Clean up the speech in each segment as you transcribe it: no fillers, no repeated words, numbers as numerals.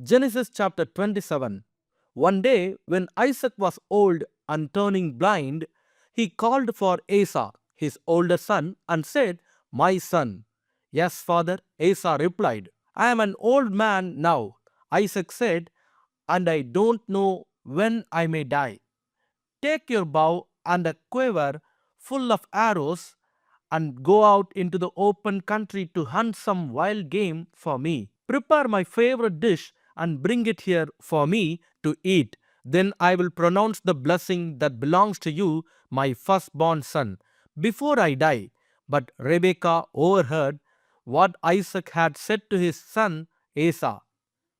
Genesis chapter 27. One day, when Isaac was old and turning blind, he called for Esau, his older son, and said, "My son." "Yes, father," Esau replied. "I am an old man now," Isaac said, "and I don't know when I may die. Take your bow and a quiver full of arrows and go out into the open country to hunt some wild game for me. Prepare my favorite dish and bring it here for me to eat. Then I will pronounce the blessing that belongs to you, my firstborn son, before I die." But Rebekah overheard what Isaac had said to his son Esau.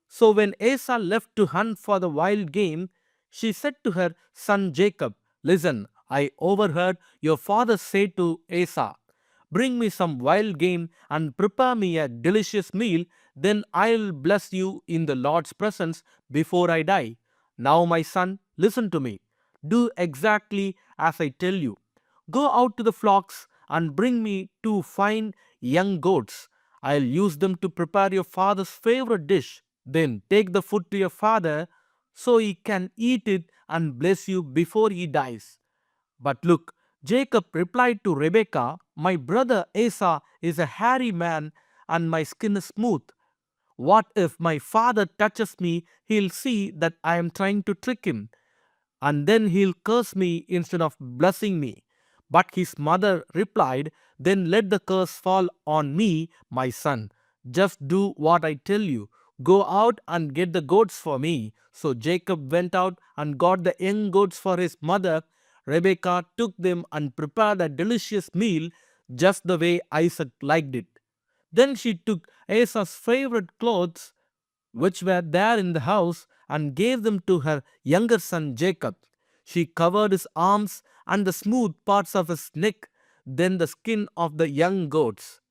So when Esau left to hunt for the wild game, she said to her son Jacob, "Listen, I overheard your father say to Esau, 'Bring me some wild game and prepare me a delicious meal, then I'll bless you in the Lord's presence before I die.' Now, my son, listen to me. Do exactly as I tell you. Go out to the flocks and bring me 2 fine young goats. I'll use them to prepare your father's favorite dish. Then take the food to your father so he can eat it and bless you before he dies." But look, Jacob replied to Rebekah, "My brother Esau is a hairy man and my skin is smooth. What if my father touches me? He'll see that I am trying to trick him, and then he'll curse me instead of blessing me." But his mother replied, "Then let the curse fall on me, my son. Just do what I tell you. Go out and get the goats for me." So Jacob went out and got the young goats for his mother. Rebekah took them and prepared a delicious meal just the way Isaac liked it. Then she took Esau's favorite clothes which were there in the house, and gave them to her younger son Jacob. She covered his arms and the smooth parts of his neck, then the skin of the young goats.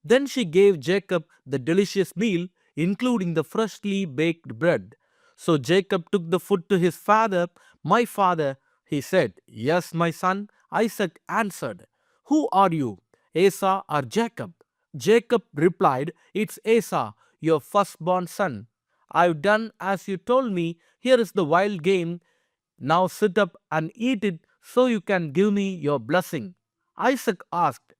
Then she gave Jacob the delicious meal, including the freshly baked bread. So Jacob took the food to his father. "My father," he said. "Yes, my son," Isaac answered. "Who are you, Esau or Jacob?" Jacob replied, "It's Esau, your firstborn son. I've done as you told me. Here is the wild game. Now sit up and eat it so you can give me your blessing." Isaac asked,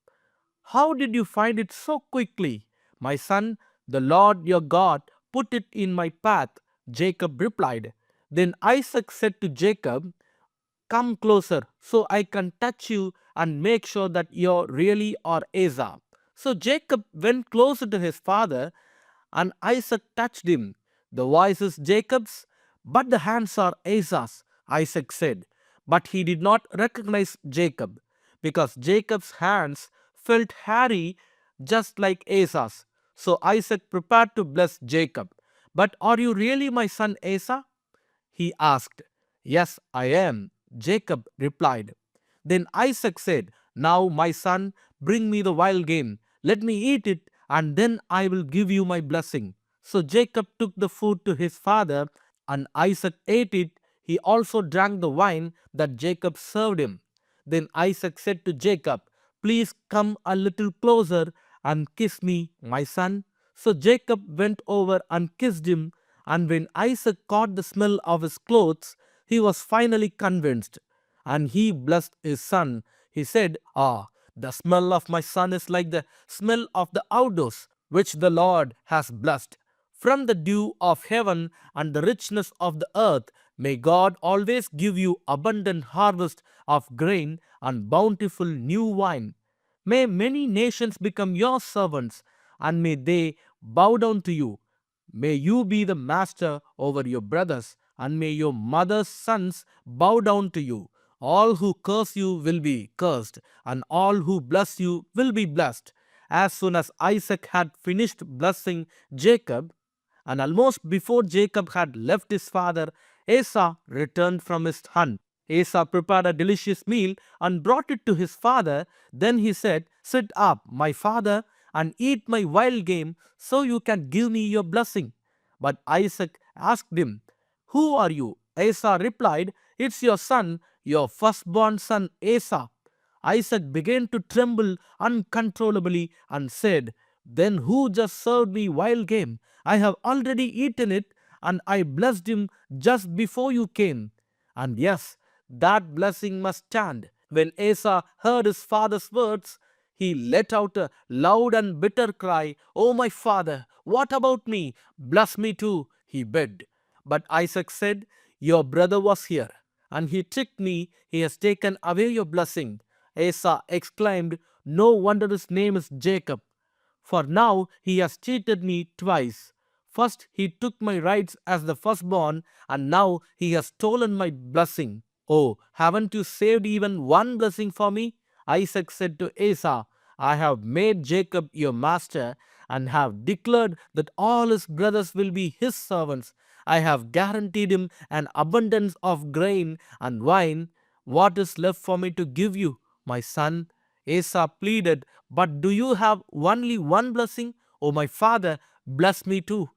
"How did you find it so quickly?" "My son, the Lord your God put it in my path," Jacob replied. Then Isaac said to Jacob, "Come closer so I can touch you and make sure that you really are Esau." So Jacob went closer to his father, and Isaac touched him. "The voice is Jacob's, but the hands are Esau's," Isaac said. But he did not recognize Jacob, because Jacob's hands felt hairy just like Esau's. So Isaac prepared to bless Jacob. "But are you really my son Esau?" he asked. "Yes, I am," Jacob replied. Then Isaac said, "Now, my son, bring me the wild game. Let me eat it, and then I will give you my blessing." So Jacob took the food to his father, and Isaac ate it. He also drank the wine that Jacob served him. Then Isaac said to Jacob, "Please come a little closer and kiss me, my son." So Jacob went over and kissed him, and when Isaac caught the smell of his clothes, he was finally convinced, and he blessed his son. He said, "Ah, the smell of my son is like the smell of the outdoors, which the Lord has blessed. From the dew of heaven and the richness of the earth, may God always give you abundant harvest of grain and bountiful new wine. May many nations become your servants, and may they bow down to you. May you be the master over your brothers, and may your mother's sons bow down to you. All who curse you will be cursed, and all who bless you will be blessed." As soon as Isaac had finished blessing Jacob, and almost before Jacob had left his father, Esau returned from his hunt. Esau prepared a delicious meal and brought it to his father. Then he said, "Sit up, my father, and eat my wild game so you can give me your blessing." But Isaac asked him, "Who are you?" Esau replied, "It's your son, your firstborn son Esau." Isaac began to tremble uncontrollably and said, "Then who just served me wild game? I have already eaten it, and I blessed him just before you came. And yes, that blessing must stand. When Esau heard his father's words, he let out a loud and bitter cry. Oh, my father, what about me? Bless me too, he begged. But Isaac said, your brother was here, and he tricked me. He has taken away your blessing. Esau exclaimed, no wonder his name is Jacob, for now he has cheated me twice. First he took my rights as the firstborn, and now he has stolen my blessing. Oh, haven't you saved even one blessing for me? Isaac said to Esau, I have made Jacob your master, and have declared that all his brothers will be his servants. I have guaranteed him an abundance of grain and wine. What is left for me to give you, my son? Esau pleaded, but do you have only one blessing? Oh, my father, bless me too.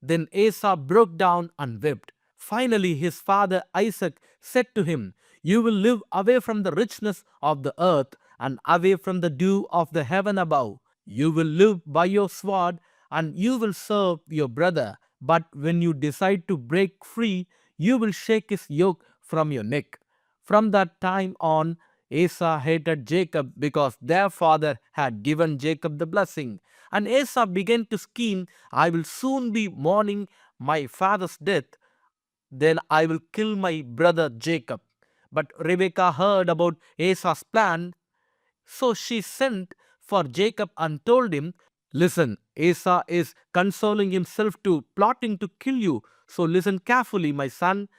Then Esau broke down and wept. Finally, his father Isaac said to him, you will live away from the richness of the earth and away from the dew of the heaven above. You will live by your sword and you will serve your brother. But when you decide to break free, you will shake his yoke from your neck. From that time on, Esau hated Jacob because their father had given Jacob the blessing. And Esau began to scheme, I will soon be mourning my father's death, then I will kill my brother Jacob. But Rebekah heard about Esau's plan, so she sent for Jacob and told him, listen, Esau is consoling himself to plotting to kill you. So listen carefully, my son.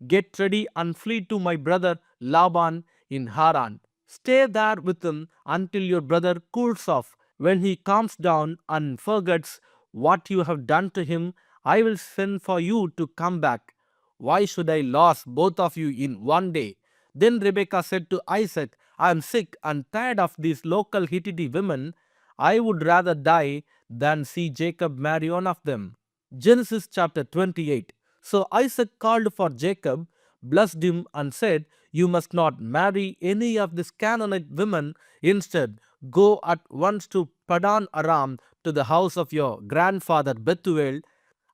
Get ready and flee to my brother Laban in Haran. Stay there with him until your brother cools off. When he calms down and forgets what you have done to him, I will send for you to come back. Why should I lose both of you in one day? Then Rebekah said to Isaac, I am sick and tired of these local Hittite women. I would rather die than see Jacob marry one of them. Genesis chapter 28. So Isaac called for Jacob, blessed him, and said, you must not marry any of these Canaanite women. Instead, go at once to Padan Aram to the house of your grandfather Bethuel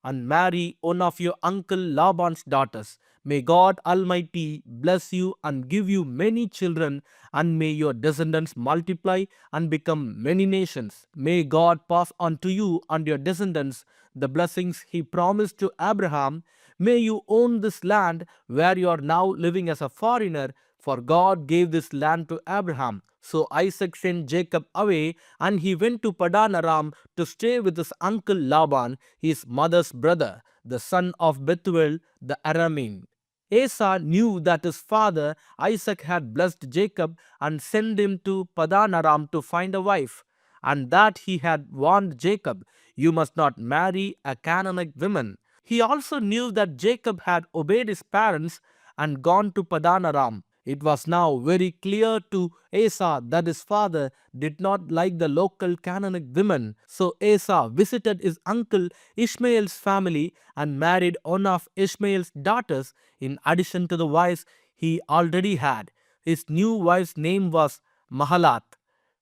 and marry one of your uncle Laban's daughters. May God Almighty bless you and give you many children, and may your descendants multiply and become many nations. May God pass on to you and your descendants the blessings he promised to Abraham. May you own this land where you are now living as a foreigner, for God gave this land to Abraham. So Isaac sent Jacob away, and he went to Padan Aram to stay with his uncle Laban, his mother's brother, the son of Bethuel the Aramean. Esau knew that his father Isaac had blessed Jacob and sent him to Padan Aram to find a wife, and that he had warned Jacob, you must not marry a Canaanite woman. He also knew that Jacob had obeyed his parents and gone to Padan Aram. It was now very clear to Esau that his father did not like the local Canaanite women. So Esau visited his uncle Ishmael's family and married one of Ishmael's daughters in addition to the wives he already had. His new wife's name was Mahalath.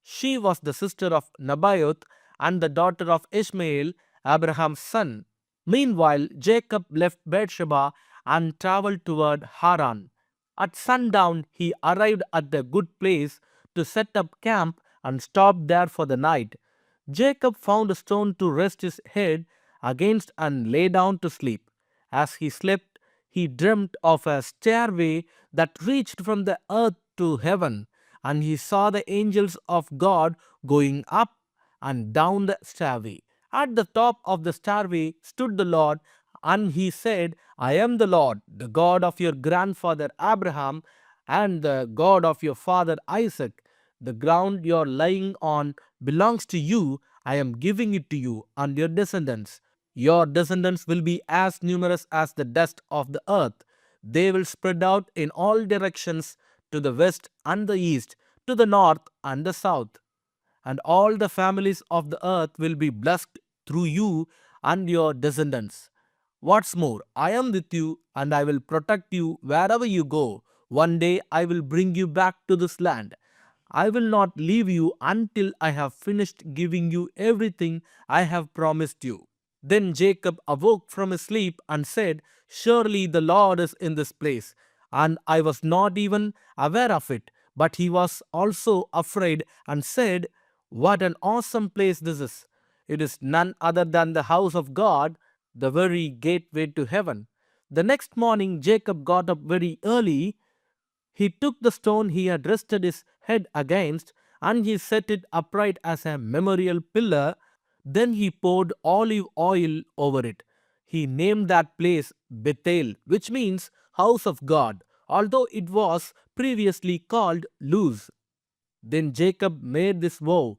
She was the sister of Nebaioth and the daughter of Ishmael, Abraham's son. Meanwhile, Jacob left Beersheba and traveled toward Haran. At sundown, he arrived at a good place to set up camp and stopped there for the night. Jacob found a stone to rest his head against and lay down to sleep. As he slept, he dreamt of a stairway that reached from the earth to heaven, and he saw the angels of God going up and down the stairway. At the top of the stairway stood the Lord, and he said, I am the Lord, the God of your grandfather Abraham and the God of your father Isaac. The ground you are lying on belongs to you. I am giving it to you and your descendants. Your descendants will be as numerous as the dust of the earth. They will spread out in all directions, to the west and the east, to the north and the south. And all the families of the earth will be blessed through you and your descendants. What's more, I am with you and I will protect you wherever you go. One day I will bring you back to this land. I will not leave you until I have finished giving you everything I have promised you. Then Jacob awoke from his sleep and said, "Surely the Lord is in this place, and I was not even aware of it." But he was also afraid and said, "What an awesome place this is! It is none other than the house of God, the very gateway to heaven." The next morning, Jacob got up very early. He took the stone he had rested his head against, and he set it upright as a memorial pillar. Then he poured olive oil over it. He named that place Bethel, which means house of God, although it was previously called Luz. Then Jacob made this vow: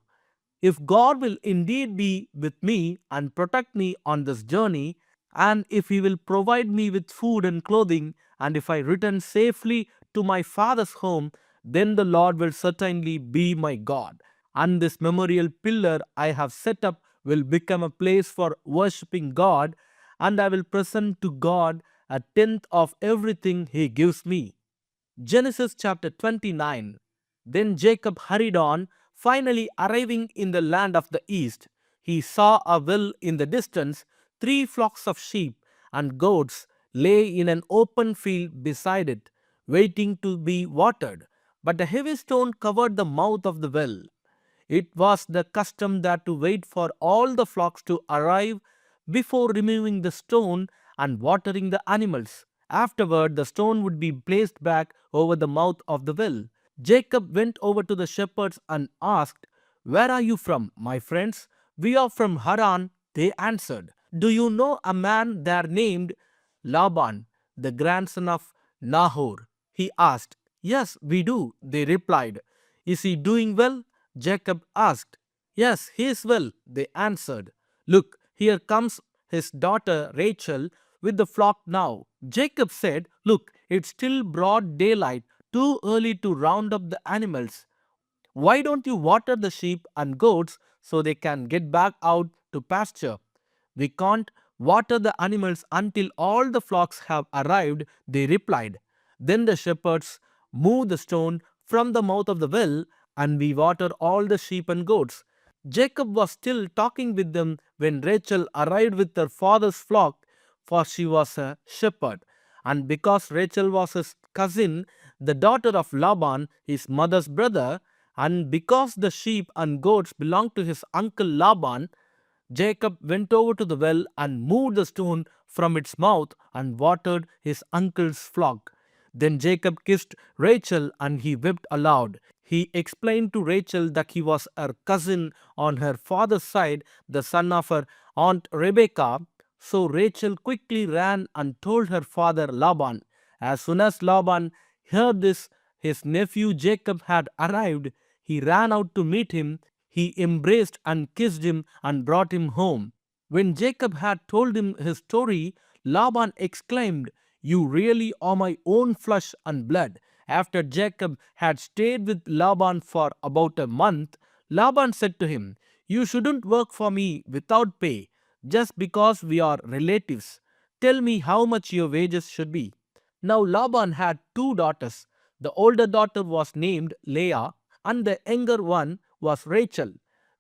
"If God will indeed be with me and protect me on this journey, and if He will provide me with food and clothing, and if I return safely to my father's home, then the Lord will certainly be my God. And this memorial pillar I have set up will become a place for worshipping God, and I will present to God a tenth of everything He gives me." Genesis chapter 29. Then Jacob hurried on, finally arriving in the land of the east. He saw a well in the distance. 3 flocks of sheep and goats lay in an open field beside it, waiting to be watered. But a heavy stone covered the mouth of the well. It was the custom that to wait for all the flocks to arrive before removing the stone and watering the animals. Afterward, the stone would be placed back over the mouth of the well. Jacob went over to the shepherds and asked, "Where are you from, my friends?" "We are from Haran," they answered. "Do you know a man there named Laban, the grandson of Nahor?" he asked. "Yes, we do," they replied. "Is he doing well?" Jacob asked. "Yes, he is well," they answered. "Look, here comes his daughter Rachel with the flock now." Jacob said, "Look, it's still broad daylight, too early to round up the animals. Why don't you water the sheep and goats so they can get back out to pasture?" "We can't water the animals until all the flocks have arrived," they replied. Then the shepherds moved the stone from the mouth of the well, and we water all the sheep and goats. Jacob was still talking with them when Rachel arrived with her father's flock, for she was a shepherd. And because Rachel was his cousin, the daughter of Laban, his mother's brother, and because the sheep and goats belonged to his uncle Laban, Jacob went over to the well and moved the stone from its mouth and watered his uncle's flock. Then Jacob kissed Rachel and he wept aloud. He explained to Rachel that he was her cousin on her father's side, the son of her aunt Rebekah. So Rachel quickly ran and told her father Laban. As soon as Laban heard this, his nephew Jacob had arrived. He ran out to meet him. He embraced and kissed him and brought him home. When Jacob had told him his story, Laban exclaimed, "You really are my own flesh and blood." After Jacob had stayed with Laban for about a month, Laban said to him, "You shouldn't work for me without pay, just because we are relatives. Tell me how much your wages should be." Now Laban had 2 daughters. The older daughter was named Leah, and the younger one was Rachel.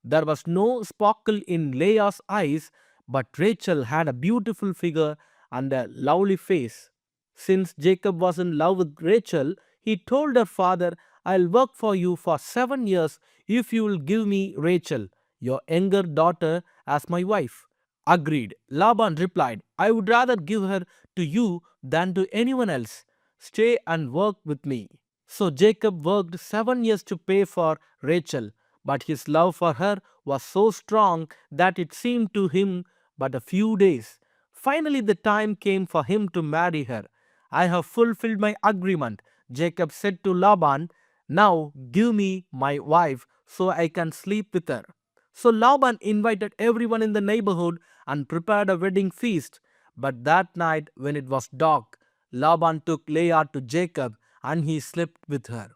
There was no sparkle in Leah's eyes, but Rachel had a beautiful figure and a lovely face. Since Jacob was in love with Rachel, he told her father, "I'll work for you for 7 years if you will give me Rachel, your younger daughter, as my wife." "Agreed," Laban replied. "I would rather give her to you than to anyone else. Stay and work with me." So Jacob worked 7 years to pay for Rachel, but his love for her was so strong that it seemed to him but a few days. Finally, the time came for him to marry her. "I have fulfilled my agreement," Jacob said to Laban. "Now give me my wife so I can sleep with her." So Laban invited everyone in the neighborhood and prepared a wedding feast. But that night, when it was dark, Laban took Leah to Jacob and he slept with her.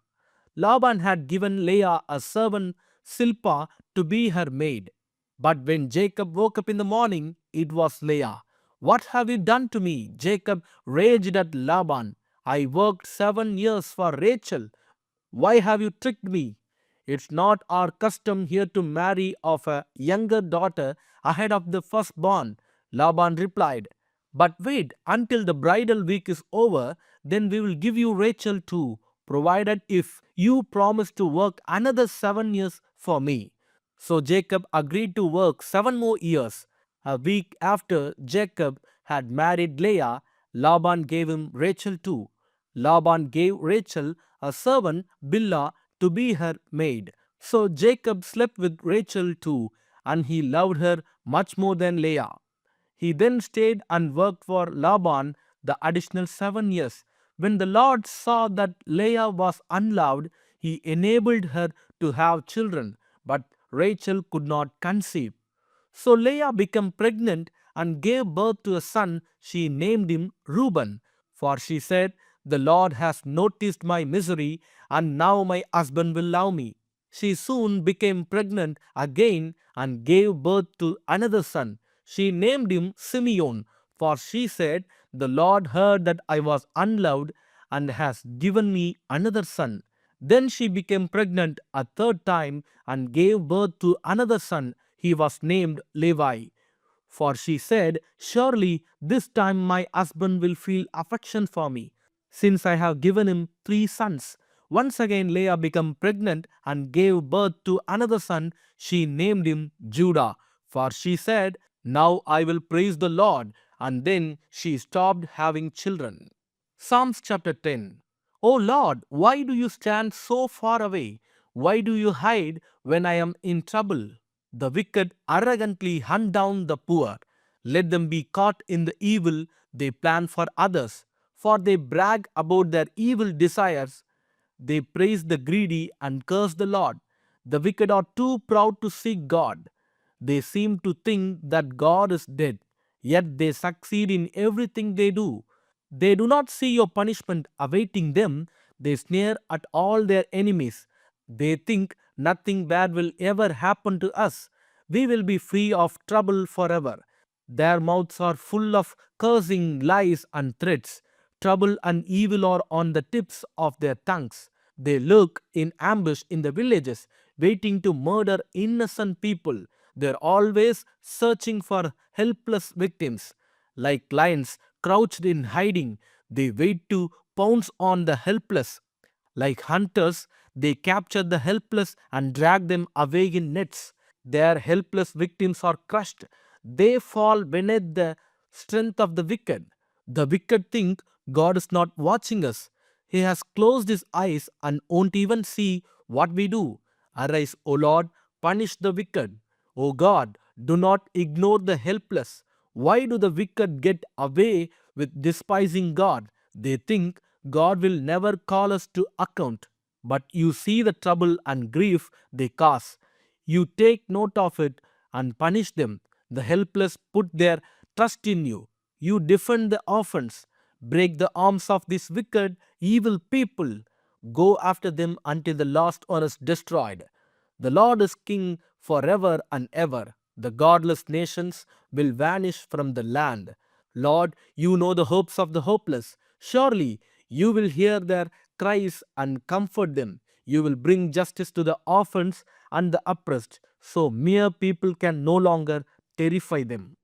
Laban had given Leah a servant, Silpah, to be her maid. But when Jacob woke up in the morning, it was Leah. "What have you done to me?" Jacob raged at Laban. "I worked 7 years for Rachel. Why have you tricked me? It's not our custom here to marry off a younger daughter ahead of the firstborn. Laban replied, "But wait until the bridal week is over, then we will give you Rachel too, provided if you promise to work another 7 years for me." So Jacob agreed to work 7 more years. A week after Jacob had married Leah, Laban gave him Rachel too. Laban gave Rachel a servant, Bilhah, to be her maid. So Jacob slept with Rachel too, and he loved her much more than Leah. He then stayed and worked for Laban the additional 7 years. When the Lord saw that Leah was unloved, he enabled her to have children, but Rachel could not conceive. So Leah became pregnant and gave birth to a son. She named him Reuben, for she said, "The Lord has noticed my misery, and now my husband will love me." She soon became pregnant again and gave birth to another son. She named him Simeon, for she said, "The Lord heard that I was unloved and has given me another son." Then she became pregnant a third time and gave birth to another son. He was named Levi. For she said, "Surely this time my husband will feel affection for me, since I have given him 3 sons." Once again Leah became pregnant and gave birth to another son. She named him Judah. For she said, "Now I will praise the Lord." And then she stopped having children. Psalms chapter 10. O Lord, why do you stand so far away? Why do you hide when I am in trouble? The wicked arrogantly hunt down the poor. Let them be caught in the evil they plan for others, for they brag about their evil desires. They praise the greedy and curse the Lord. The wicked are too proud to seek God. They seem to think that God is dead, yet they succeed in everything they do. They do not see your punishment awaiting them. They sneer at all their enemies. They think nothing bad will ever happen to us. We will be free of trouble forever. Their mouths are full of cursing, lies, and threats. Trouble and evil are on the tips of their tongues. They lurk in ambush in the villages, waiting to murder innocent people. They're always searching for helpless victims. Like lions crouched in hiding, they wait to pounce on the helpless. Like hunters, they capture the helpless and drag them away in nets. Their helpless victims are crushed. They fall beneath the strength of the wicked. The wicked think God is not watching us. He has closed his eyes and won't even see what we do. Arise, O Lord, punish the wicked. O God, do not ignore the helpless. Why do the wicked get away with despising God? They think God will never call us to account. But you see the trouble and grief they cause. You take note of it and punish them. The helpless put their trust in you. You defend the orphans. Break the arms of these wicked, evil people. Go after them until the last one is destroyed. The Lord is king forever and ever. The godless nations will vanish from the land. Lord, you know the hopes of the hopeless. Surely you will hear their cries and comfort them. You will bring justice to the orphans and the oppressed, so mere people can no longer terrify them.